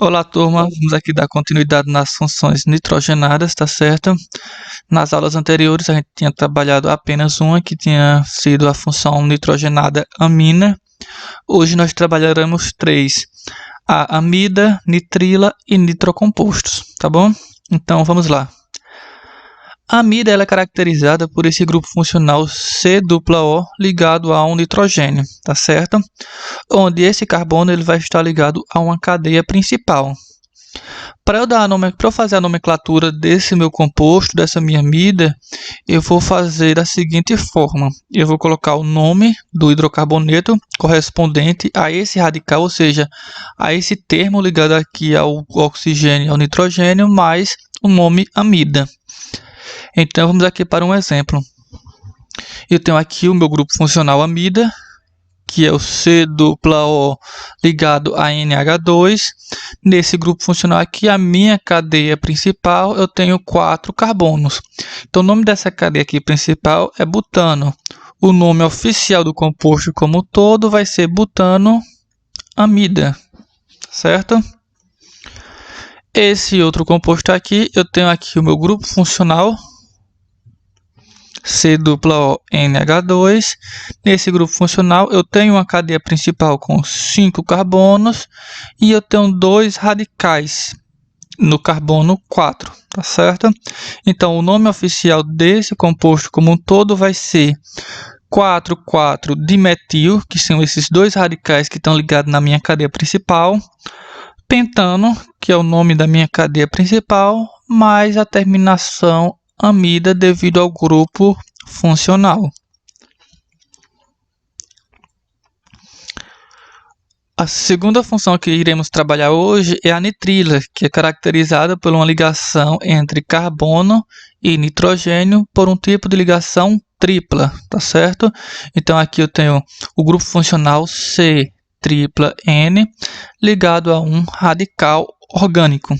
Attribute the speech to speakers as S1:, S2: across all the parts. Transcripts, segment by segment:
S1: Olá, turma. Vamos aqui dar continuidade nas funções nitrogenadas, tá certo? Nas aulas anteriores a gente tinha trabalhado apenas uma, que tinha sido a função nitrogenada amina. Hoje nós trabalharemos três: a amida, nitrila e nitrocompostos, tá bom? Então vamos lá. A amida ela é caracterizada por esse grupo funcional C-O ligado a um nitrogênio, tá certo? Onde esse carbono ele vai estar ligado a uma cadeia principal. Para eu fazer a nomenclatura desse meu composto, dessa minha amida, eu vou fazer da seguinte forma. Eu vou colocar o nome do hidrocarboneto correspondente a esse radical, ou seja, a esse termo ligado aqui ao oxigênio e ao nitrogênio, mais o nome amida. Então, vamos aqui para um exemplo. Eu tenho aqui o meu grupo funcional amida, que é o C-O ligado a NH2. Nesse grupo funcional aqui, a minha cadeia principal, eu tenho 4 carbonos. Então, o nome dessa cadeia aqui principal é butano. O nome oficial do composto como um todo vai ser butano-amida, certo? Esse outro composto aqui, eu tenho aqui o meu grupo funcional C-NH2. Nesse grupo funcional eu tenho uma cadeia principal com 5 carbonos e eu tenho 2 radicais no carbono 4, tá certo? Então o nome oficial desse composto como um todo vai ser 4,4-dimetil, que são esses 2 radicais que estão ligados na minha cadeia principal, pentano, que é o nome da minha cadeia principal, mais a terminação amida devido ao grupo funcional. A segunda função que iremos trabalhar hoje é a nitrila, que é caracterizada por uma ligação entre carbono e nitrogênio por um tipo de ligação tripla, tá certo? Então aqui eu tenho o grupo funcional C-N ligado a um radical orgânico.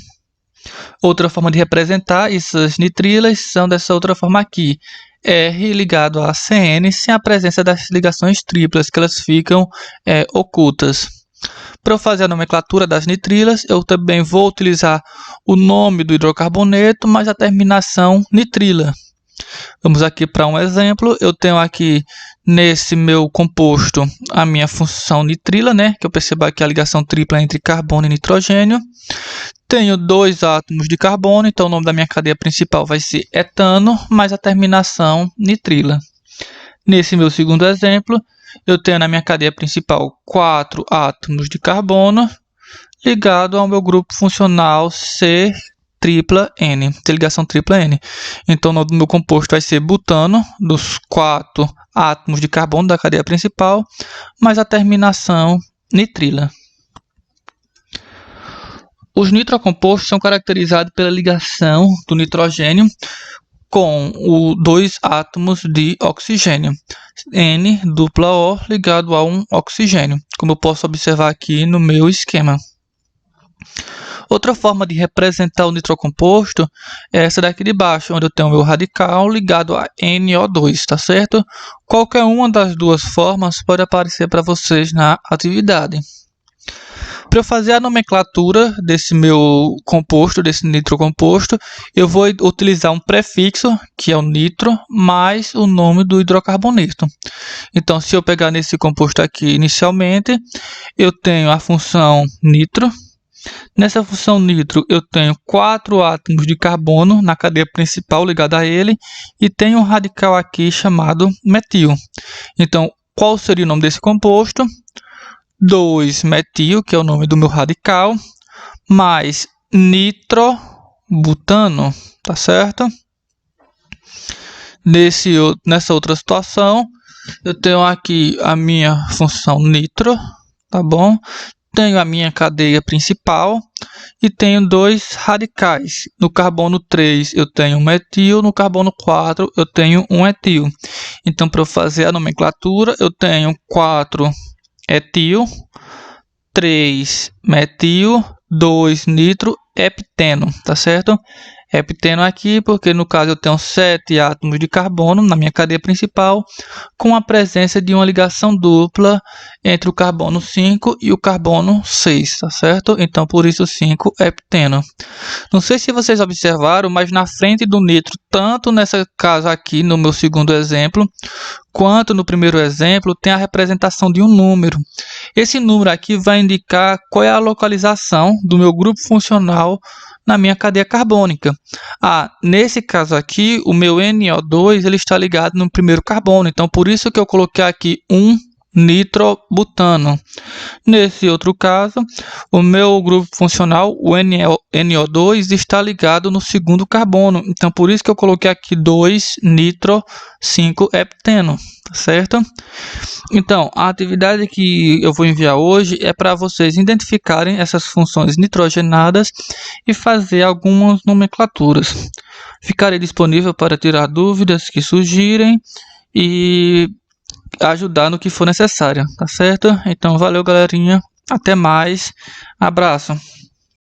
S1: Outra forma de representar essas nitrilas são dessa outra forma aqui. R ligado a CN sem a presença das ligações triplas, que elas ficam ocultas. Para eu fazer a nomenclatura das nitrilas, eu também vou utilizar o nome do hidrocarboneto, mais a terminação nitrila. Vamos aqui para um exemplo. Eu tenho aqui nesse meu composto a minha função nitrila, né? Que eu percebo aqui a ligação tripla entre carbono e nitrogênio. Tenho 2 átomos de carbono, então o nome da minha cadeia principal vai ser etano, mais a terminação nitrila. Nesse meu segundo exemplo, eu tenho na minha cadeia principal 4 átomos de carbono ligado ao meu grupo funcional C-N, tem ligação tripla N. Então o nome do meu composto vai ser butano, dos 4 átomos de carbono da cadeia principal, mais a terminação nitrila. Os nitrocompostos são caracterizados pela ligação do nitrogênio com os 2 átomos de oxigênio, N-O ligado a um oxigênio, como eu posso observar aqui no meu esquema. Outra forma de representar o nitrocomposto é essa daqui de baixo, onde eu tenho o meu radical ligado a NO2, tá certo? Qualquer uma das duas formas pode aparecer para vocês na atividade. Para eu fazer a nomenclatura desse meu composto, desse nitrocomposto, eu vou utilizar um prefixo, que é o nitro, mais o nome do hidrocarboneto. Então, se eu pegar nesse composto aqui inicialmente, eu tenho a função nitro. Nessa função nitro, eu tenho 4 átomos de carbono na cadeia principal ligada a ele e tenho um radical aqui chamado metil. Então, qual seria o nome desse composto? 2-metil, que é o nome do meu radical, mais nitrobutano, tá certo? Nessa outra situação, eu tenho aqui a minha função nitro, tá bom? Tenho a minha cadeia principal e tenho 2 radicais. No carbono 3 eu tenho um metil, no carbono 4 eu tenho um etil. Então, para eu fazer a nomenclatura, eu tenho 4 etil, 3 metil, 2 nitro, hepteno, tá certo? hepteno aqui, porque no caso eu tenho 7 átomos de carbono na minha cadeia principal, com a presença de uma ligação dupla entre o carbono 5 e o carbono 6, tá certo? Então, por isso 5 hepteno. Não sei se vocês observaram, mas na frente do nitro, tanto nessa casa aqui, no meu segundo exemplo, quanto no primeiro exemplo, tem a representação de um número. Esse número aqui vai indicar qual é a localização do meu grupo funcional na minha cadeia carbônica. Nesse caso aqui, o meu NO2 ele está ligado no primeiro carbono, então por isso que eu coloquei aqui 1 nitrobutano. Nesse outro caso, o meu grupo funcional, o NO2, está ligado no segundo carbono. Então, por isso que eu coloquei aqui 2 nitro 5 hepteno, tá certo? Então, a atividade que eu vou enviar hoje é para vocês identificarem essas funções nitrogenadas e fazer algumas nomenclaturas. Ficarei disponível para tirar dúvidas que surgirem e ajudar no que for necessário, tá certo? Então, valeu, galerinha. Até mais. Abraço.